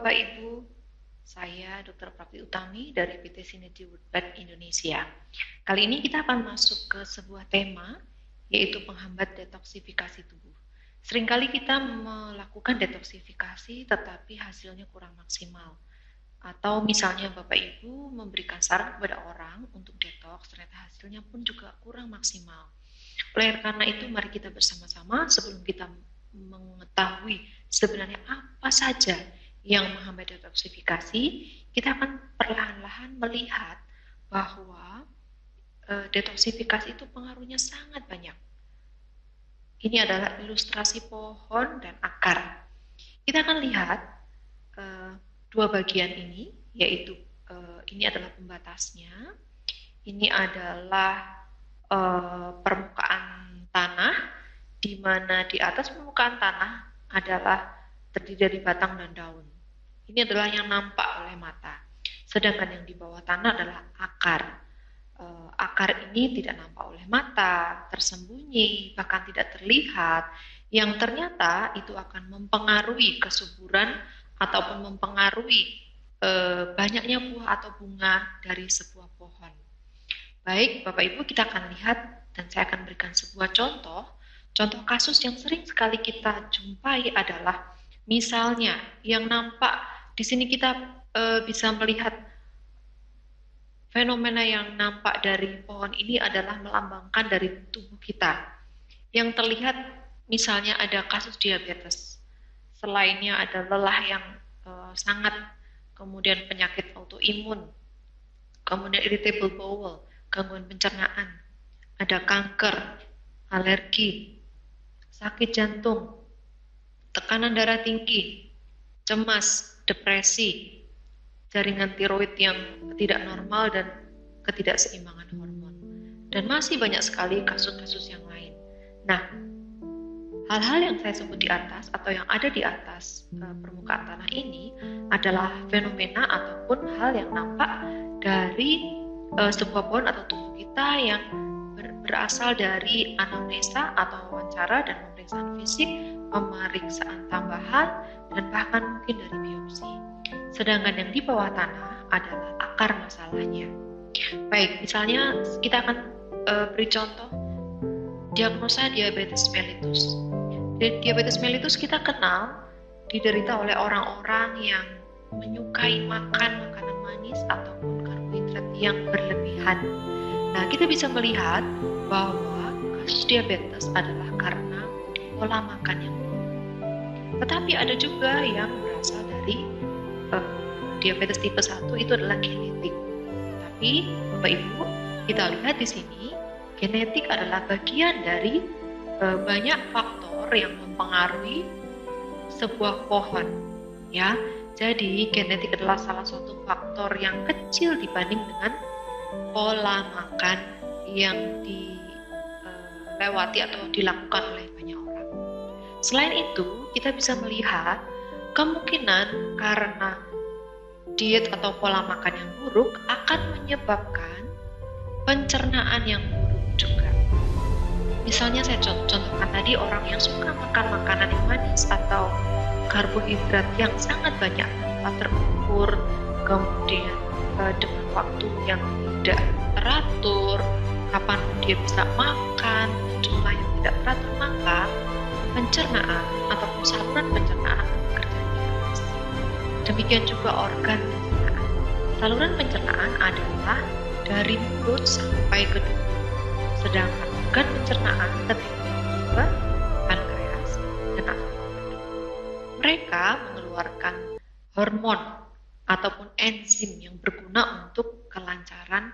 Bapak Ibu, saya Dr. Prapti Utami dari PT Synergy Woodpad Indonesia. Kali ini kita akan masuk ke sebuah tema, yaitu penghambat detoksifikasi tubuh. Seringkali kita melakukan detoksifikasi tetapi hasilnya kurang maksimal. Atau misalnya Bapak Ibu memberikan saran kepada orang untuk detoks, ternyata hasilnya pun juga kurang maksimal. Oleh karena itu, mari kita bersama-sama sebelum kita mengetahui sebenarnya apa saja yang menghambat detoksifikasi, kita akan perlahan-lahan melihat bahwa detoksifikasi itu pengaruhnya sangat banyak. Ini adalah ilustrasi pohon dan akar. Kita akan lihat dua bagian ini, yaitu ini adalah pembatasnya, ini adalah permukaan tanah, di mana di atas permukaan tanah adalah terdiri dari batang dan daun. Ini adalah yang nampak oleh mata. Sedangkan yang di bawah tanah adalah akar. Akar ini tidak nampak oleh mata, tersembunyi, bahkan tidak terlihat, yang ternyata itu akan mempengaruhi kesuburan ataupun mempengaruhi banyaknya buah atau bunga dari sebuah pohon. Baik, Bapak Ibu, kita akan lihat dan saya akan berikan sebuah contoh. Contoh kasus yang sering sekali kita jumpai adalah misalnya yang nampak di sini kita bisa melihat fenomena yang nampak dari pohon ini adalah melambangkan dari tubuh kita. Yang terlihat misalnya ada kasus diabetes. Selainnya ada lelah yang sangat, kemudian penyakit autoimun, kemudian irritable bowel, gangguan pencernaan, ada kanker, alergi, sakit jantung, tekanan darah tinggi, cemas, depresi, jaringan tiroid yang tidak normal dan ketidakseimbangan hormon. Dan masih banyak sekali kasus-kasus yang lain. Nah, hal-hal yang saya sebut di atas atau yang ada di atas permukaan tanah ini adalah fenomena ataupun hal yang nampak dari sebuah pohon atau tubuh kita yang berasal dari anamnesa atau wawancara dan pemeriksaan fisik, pemeriksaan tambahan, dan bahkan mungkin dari biopsi. Sedangkan yang di bawah tanah adalah akar masalahnya. Baik, misalnya kita akan beri contoh diagnosa diabetes mellitus. Diabetes mellitus kita kenal diderita oleh orang-orang yang menyukai makan makanan manis ataupun karbohidrat yang berlebihan. Nah, kita bisa melihat bahwa kasus diabetes adalah karena pola makan yang buruk. Tetapi ada juga yang berasal dari diabetes tipe 1 itu adalah genetik. Tapi Bapak Ibu, kita lihat di sini genetik adalah bagian dari banyak faktor yang mempengaruhi sebuah pohon, ya. Jadi genetik adalah salah satu faktor yang kecil dibanding dengan pola makan yang dilewati atau dilakukan oleh banyak orang. Selain itu, kita bisa melihat kemungkinan karena diet atau pola makan yang buruk akan menyebabkan pencernaan yang buruk juga. Misalnya saya contohkan tadi orang yang suka makan makanan yang manis atau karbohidrat yang sangat banyak tanpa terukur, kemudian dengan waktu yang tidak teratur, kapan dia bisa makan, jumlah yang tidak teratur, maka pencernaan ataupun saluran pencernaan akan bekerja keras. Demikian juga organ pencernaan. Saluran pencernaan adalah dari mulut sampai ke tubuh. Sedangkan organ pencernaan terdiri dari pankreas dan asam lambung. Mereka mengeluarkan hormon ataupun enzim yang berguna untuk kelancaran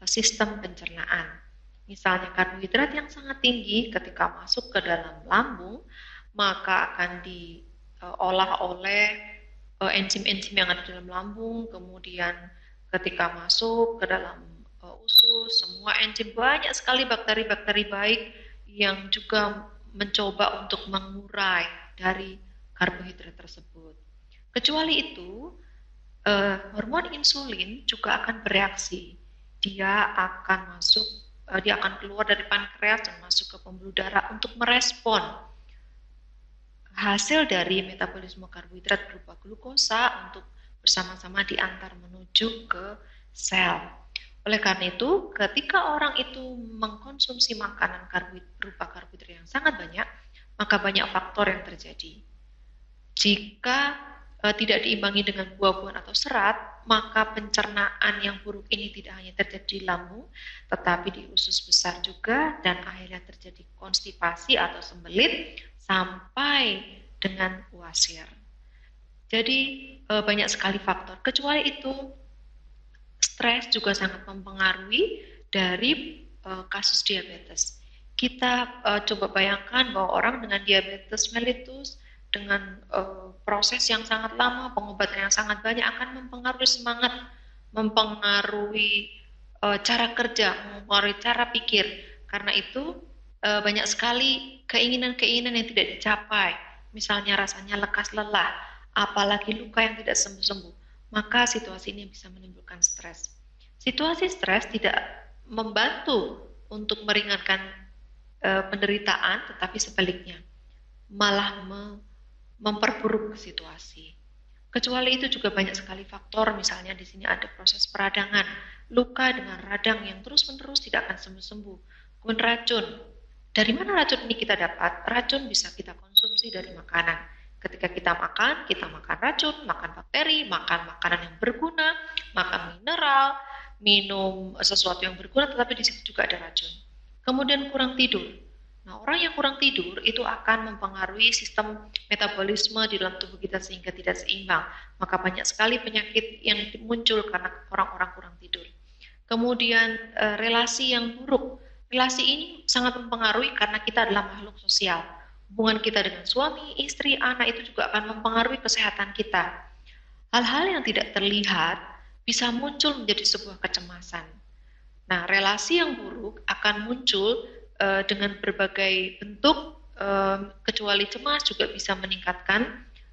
sistem pencernaan. Misalnya karbohidrat yang sangat tinggi ketika masuk ke dalam lambung, maka akan diolah oleh enzim-enzim yang ada di dalam lambung, kemudian ketika masuk ke dalam usus, semua enzim, banyak sekali bakteri-bakteri baik yang juga mencoba untuk mengurai dari karbohidrat tersebut. Kecuali itu, hormon insulin juga akan bereaksi. Dia akan keluar dari pankreas dan masuk ke pembuluh darah untuk merespon hasil dari metabolisme karbohidrat berupa glukosa untuk bersama-sama diantar menuju ke sel. Oleh karena itu, ketika orang itu mengkonsumsi makanan berupa karbohidrat yang sangat banyak, maka banyak faktor yang terjadi. Jika tidak diimbangi dengan buah-buahan atau serat, maka pencernaan yang buruk ini tidak hanya terjadi di lambung, tetapi di usus besar juga, dan akhirnya terjadi konstipasi atau sembelit sampai dengan wasir. Jadi banyak sekali faktor. Kecuali itu, stres juga sangat mempengaruhi dari kasus diabetes. Kita coba bayangkan bahwa orang dengan diabetes mellitus dengan proses yang sangat lama, pengobatan yang sangat banyak akan mempengaruhi semangat, mempengaruhi cara kerja, mempengaruhi cara pikir. Karena itu banyak sekali keinginan-keinginan yang tidak dicapai. Misalnya rasanya lekas lelah, apalagi luka yang tidak sembuh-sembuh. Maka situasi ini bisa menimbulkan stres. Situasi stres tidak membantu untuk meringankan penderitaan, tetapi sebaliknya malah memperburuk situasi. Kecuali itu juga banyak sekali faktor, misalnya di sini ada proses peradangan, luka dengan radang yang terus-menerus tidak akan sembuh-sembuh. Kemudian racun. Dari mana racun ini kita dapat? Racun bisa kita konsumsi dari makanan. Ketika kita makan racun, makan bakteri, makan makanan yang berguna, makan mineral, minum sesuatu yang berguna, tetapi di situ juga ada racun. Kemudian kurang tidur. Nah, orang yang kurang tidur itu akan mempengaruhi sistem metabolisme di dalam tubuh kita sehingga tidak seimbang. Maka banyak sekali penyakit yang muncul karena orang-orang kurang tidur. Kemudian relasi yang buruk. Relasi ini sangat mempengaruhi karena kita adalah makhluk sosial. Hubungan kita dengan suami, istri, anak itu juga akan mempengaruhi kesehatan kita. Hal-hal yang tidak terlihat bisa muncul menjadi sebuah kecemasan. Nah, relasi yang buruk akan muncul dengan berbagai bentuk, kecuali cemas juga bisa meningkatkan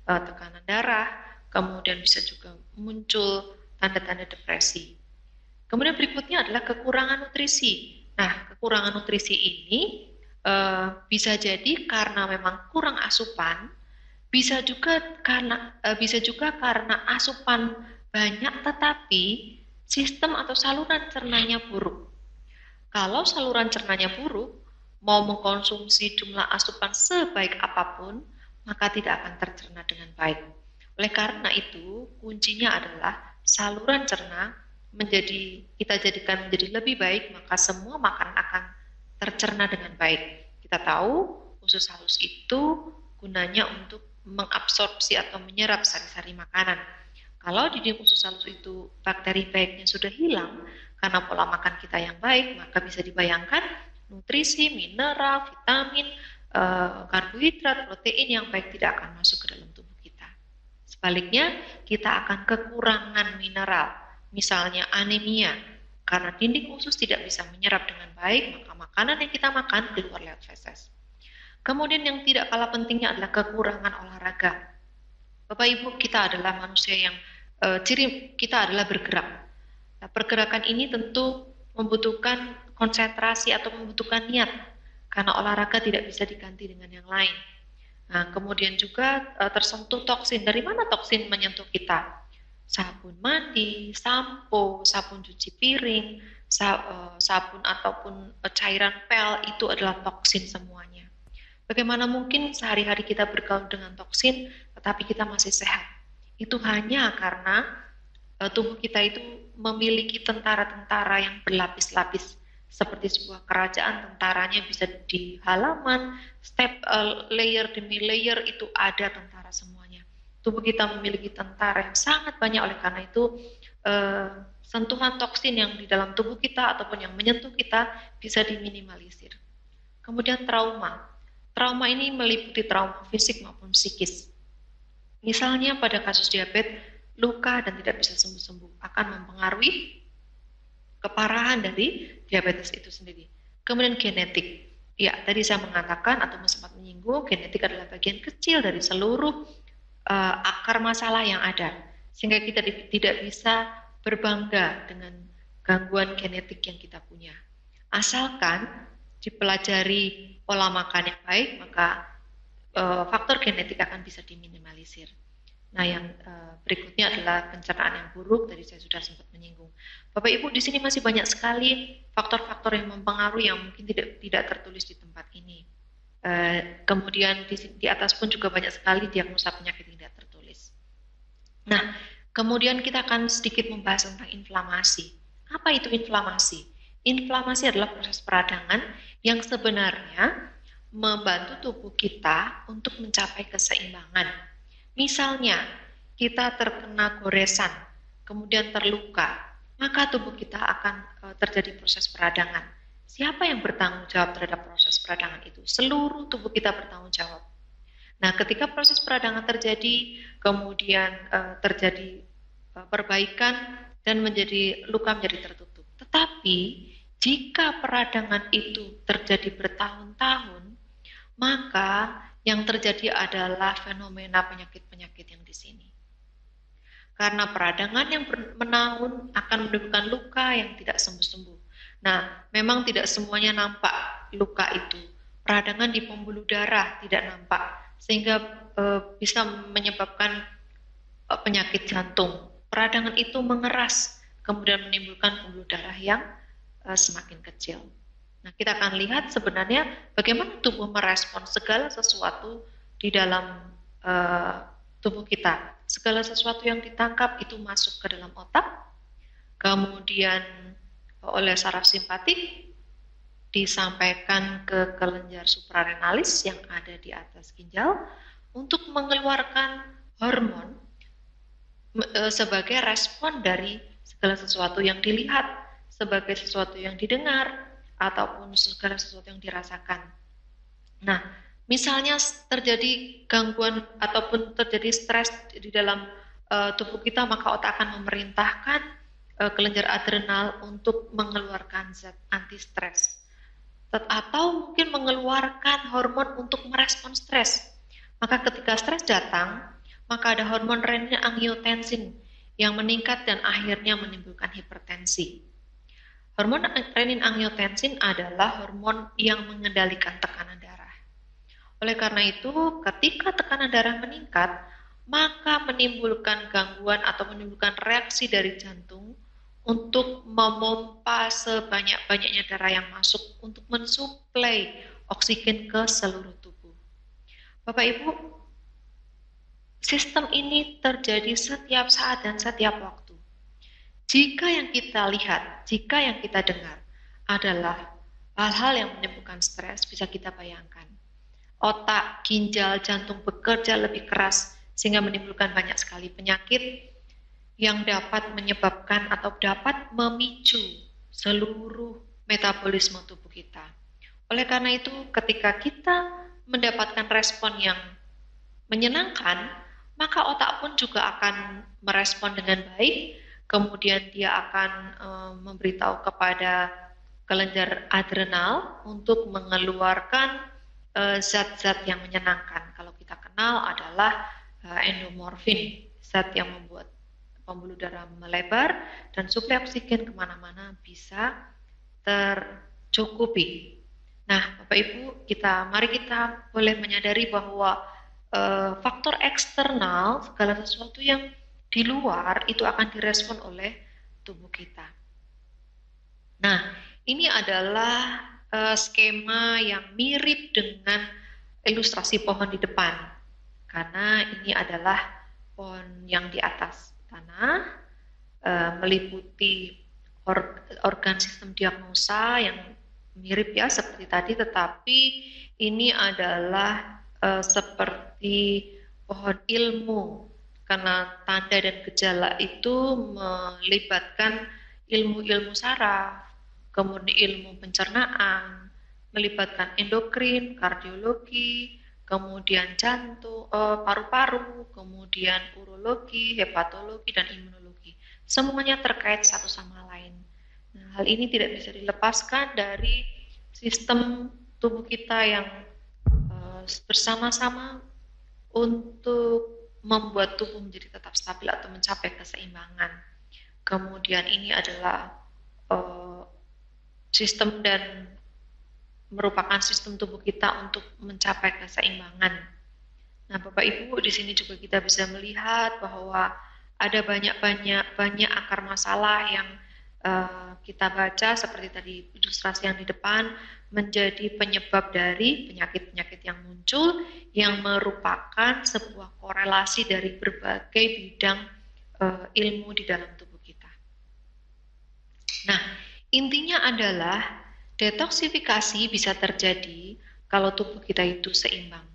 tekanan darah, kemudian bisa juga muncul tanda-tanda depresi. Kemudian berikutnya adalah kekurangan nutrisi. Nah, kekurangan nutrisi ini bisa jadi karena memang kurang asupan, bisa juga karena asupan banyak tetapi sistem atau saluran cernanya buruk. Kalau saluran cernanya buruk, mau mengkonsumsi jumlah asupan sebaik apapun, maka tidak akan tercerna dengan baik. Oleh karena itu, kuncinya adalah saluran cerna kita jadikan menjadi lebih baik, maka semua makanan akan tercerna dengan baik. Kita tahu usus halus itu gunanya untuk mengabsorpsi atau menyerap sari-sari makanan. Kalau di usus halus itu bakteri baiknya sudah hilang karena pola makan kita yang baik, maka bisa dibayangkan nutrisi, mineral, vitamin, karbohidrat, protein yang baik tidak akan masuk ke dalam tubuh kita. Sebaliknya, kita akan kekurangan mineral, misalnya anemia, karena dinding usus tidak bisa menyerap dengan baik, maka makanan yang kita makan keluar lewat feses. Kemudian yang tidak kalah pentingnya adalah kekurangan olahraga. Bapak Ibu, kita adalah manusia yang ciri kita adalah bergerak. Nah, pergerakan ini tentu membutuhkan konsentrasi atau membutuhkan niat, karena olahraga tidak bisa diganti dengan yang lain. Nah, kemudian juga tersentuh toksin. Dari mana toksin menyentuh kita? Sabun mandi, sampo, sabun cuci piring, sabun ataupun cairan pel, itu adalah toksin semuanya. Bagaimana mungkin sehari-hari kita bergaul dengan toksin, tetapi kita masih sehat? Itu hanya karena tubuh kita itu memiliki tentara-tentara yang berlapis-lapis. Seperti sebuah kerajaan, tentaranya bisa di halaman, layer demi layer itu ada tentara semuanya. Tubuh kita memiliki tentara yang sangat banyak, oleh karena itu sentuhan toksin yang di dalam tubuh kita ataupun yang menyentuh kita bisa diminimalisir. Kemudian trauma. Trauma ini meliputi trauma fisik maupun psikis. Misalnya pada kasus diabetes, luka dan tidak bisa sembuh-sembuh akan mempengaruhi keparahan dari diabetes itu sendiri. Kemudian genetik. Ya, tadi saya mengatakan atau sempat menyinggung, genetik adalah bagian kecil dari seluruh akar masalah yang ada. Sehingga kita tidak bisa berbangga dengan gangguan genetik yang kita punya. Asalkan dipelajari pola makan yang baik, maka faktor genetik akan bisa diminimalisir. Nah, yang berikutnya adalah pencernaan yang buruk. Tadi saya sudah sempat menyinggung. Bapak Ibu, di sini masih banyak sekali faktor-faktor yang mempengaruhi yang mungkin tidak tertulis di tempat ini. Kemudian di atas pun juga banyak sekali diagnosa penyakit yang tidak tertulis. Nah, kemudian kita akan sedikit membahas tentang inflamasi. Apa itu inflamasi? Inflamasi adalah proses peradangan yang sebenarnya membantu tubuh kita untuk mencapai keseimbangan. Misalnya, kita terkena goresan, kemudian terluka, maka tubuh kita akan terjadi proses peradangan. Siapa yang bertanggung jawab terhadap proses peradangan itu? Seluruh tubuh kita bertanggung jawab. Nah, ketika proses peradangan terjadi, kemudian terjadi perbaikan dan luka menjadi tertutup. Tetapi, jika peradangan itu terjadi bertahun-tahun, maka yang terjadi adalah fenomena penyakit-penyakit yang di sini. Karena peradangan yang menahun akan menimbulkan luka yang tidak sembuh-sembuh. Nah, memang tidak semuanya nampak luka itu. Peradangan di pembuluh darah tidak nampak, sehingga bisa menyebabkan penyakit jantung. Peradangan itu mengeras, kemudian menimbulkan pembuluh darah yang semakin kecil. Nah, kita akan lihat sebenarnya bagaimana tubuh merespon segala sesuatu di dalam tubuh kita. Segala sesuatu yang ditangkap itu masuk ke dalam otak, kemudian oleh saraf simpatik disampaikan ke kelenjar suprarenalis yang ada di atas ginjal untuk mengeluarkan hormon sebagai respon dari segala sesuatu yang dilihat, sebagai sesuatu yang didengar, ataupun segala sesuatu yang dirasakan. Nah, misalnya terjadi gangguan ataupun terjadi stres di dalam tubuh kita, maka otak akan memerintahkan kelenjar adrenal untuk mengeluarkan zat anti stres, atau mungkin mengeluarkan hormon untuk merespon stres. Maka ketika stres datang, maka ada hormon renin-angiotensin yang meningkat dan akhirnya menimbulkan hipertensi. Hormon renin-angiotensin adalah hormon yang mengendalikan tekanan darah. Oleh karena itu, ketika tekanan darah meningkat, maka menimbulkan gangguan atau menimbulkan reaksi dari jantung untuk memompa sebanyak-banyaknya darah yang masuk untuk mensuplai oksigen ke seluruh tubuh. Bapak Ibu, sistem ini terjadi setiap saat dan setiap waktu. Jika yang kita lihat, jika yang kita dengar adalah hal-hal yang menimbulkan stres, bisa kita bayangkan. Otak, ginjal, jantung bekerja lebih keras sehingga menimbulkan banyak sekali penyakit yang dapat menyebabkan atau dapat memicu seluruh metabolisme tubuh kita. Oleh karena itu, ketika kita mendapatkan respon yang menyenangkan, maka otak pun juga akan merespon dengan baik. Kemudian dia akan memberitahu kepada kelenjar adrenal untuk mengeluarkan zat-zat yang menyenangkan. Kalau kita kenal adalah endomorfin, zat yang membuat pembuluh darah melebar dan suplai oksigen kemana-mana bisa tercukupi. Nah, Bapak Ibu, mari kita boleh menyadari bahwa faktor eksternal, segala sesuatu yang di luar itu akan direspon oleh tubuh kita. Nah, ini adalah skema yang mirip dengan ilustrasi pohon di depan. Karena ini adalah pohon yang di atas tanah, meliputi organ sistem diagnosa yang mirip ya seperti tadi, tetapi ini adalah seperti pohon ilmu. Karena tanda dan gejala itu melibatkan ilmu-ilmu saraf, kemudian ilmu pencernaan, melibatkan endokrin, kardiologi, kemudian jantung, paru-paru, kemudian urologi, hepatologi, dan imunologi. Semuanya terkait satu sama lain. Nah, hal ini tidak bisa dilepaskan dari sistem tubuh kita yang bersama-sama untuk membuat tubuh menjadi tetap stabil atau mencapai keseimbangan. Kemudian ini adalah sistem dan merupakan sistem tubuh kita untuk mencapai keseimbangan. Nah, Bapak Ibu, di sini juga kita bisa melihat bahwa ada banyak akar masalah yang kita baca seperti tadi ilustrasi yang di depan menjadi penyebab dari penyakit-penyakit yang muncul yang merupakan sebuah korelasi dari berbagai bidang ilmu di dalam tubuh kita. Nah, intinya adalah detoksifikasi bisa terjadi kalau tubuh kita itu seimbang.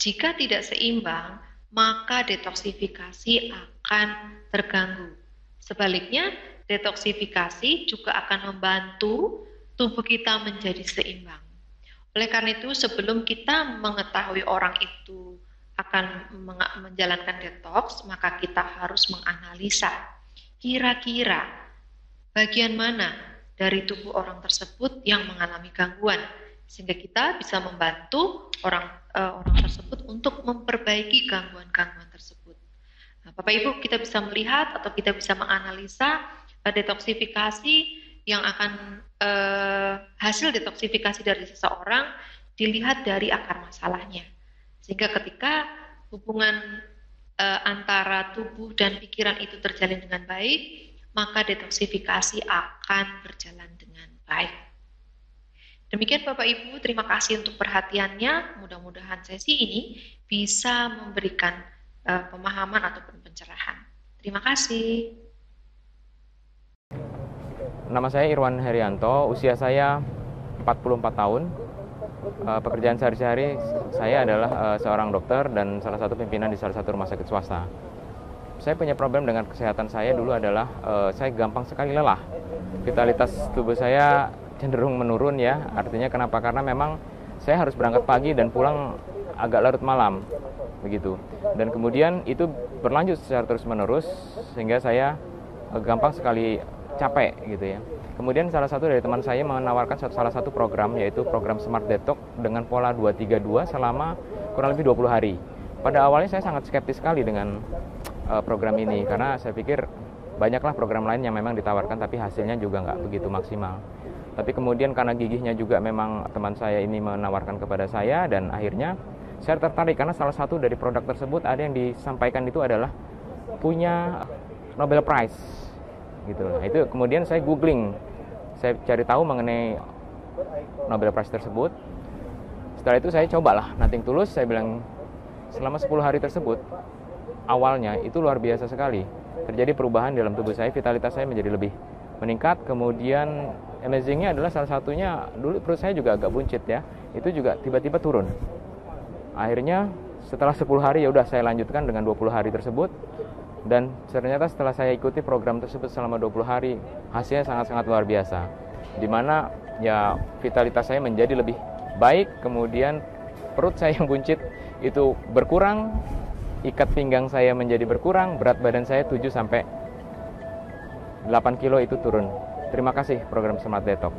Jika tidak seimbang, maka detoksifikasi akan terganggu. Sebaliknya, detoksifikasi juga akan membantu tubuh kita menjadi seimbang. Oleh karena itu, sebelum kita mengetahui orang itu akan menjalankan detoks, maka kita harus menganalisa kira-kira bagian mana dari tubuh orang tersebut yang mengalami gangguan, sehingga kita bisa membantu orang tersebut untuk memperbaiki gangguan-gangguan tersebut. Nah, Bapak Ibu, kita bisa melihat atau kita bisa menganalisa detoksifikasi yang akan hasil detoksifikasi dari seseorang dilihat dari akar masalahnya. Sehingga ketika hubungan antara tubuh dan pikiran itu terjalin dengan baik, maka detoksifikasi akan berjalan dengan baik. Demikian Bapak Ibu, terima kasih untuk perhatiannya. Mudah-mudahan sesi ini bisa memberikan pemahaman ataupun pencerahan. Terima kasih. Nama saya Irwan Herianto, usia saya 44 tahun. Pekerjaan sehari-hari saya adalah seorang dokter dan salah satu pimpinan di salah satu rumah sakit swasta. Saya punya problem dengan kesehatan saya dulu adalah saya gampang sekali lelah. Vitalitas tubuh saya cenderung menurun ya. Artinya kenapa? Karena memang saya harus berangkat pagi dan pulang agak larut malam begitu. Dan kemudian itu berlanjut secara terus-menerus sehingga saya gampang sekali capek gitu ya. Kemudian salah satu dari teman saya menawarkan salah satu program, yaitu program Smart Detox dengan pola 232 selama kurang lebih 20 hari. Pada awalnya saya sangat skeptis sekali dengan program ini karena saya pikir banyaklah program lain yang memang ditawarkan tapi hasilnya juga nggak begitu maksimal. Tapi kemudian karena gigihnya juga memang teman saya ini menawarkan kepada saya dan akhirnya saya tertarik karena salah satu dari produk tersebut ada yang disampaikan itu adalah punya Nobel Prize gitu. Nah, itu kemudian saya googling, saya cari tahu mengenai Nobel Prize tersebut. Setelah itu saya cobalah Nothing Tulus, saya bilang selama 10 hari tersebut awalnya itu luar biasa sekali. Terjadi perubahan dalam tubuh saya, vitalitas saya menjadi lebih meningkat. Kemudian amazingnya adalah salah satunya dulu perut saya juga agak buncit ya, itu juga tiba-tiba turun. Akhirnya setelah 10 hari ya udah saya lanjutkan dengan 20 hari tersebut. Dan ternyata setelah saya ikuti program tersebut selama 20 hari, hasilnya sangat-sangat luar biasa. Dimana ya vitalitas saya menjadi lebih baik, kemudian perut saya yang buncit itu berkurang, ikat pinggang saya menjadi berkurang, berat badan saya 7-8 kilo itu turun. Terima kasih program Smart Detox.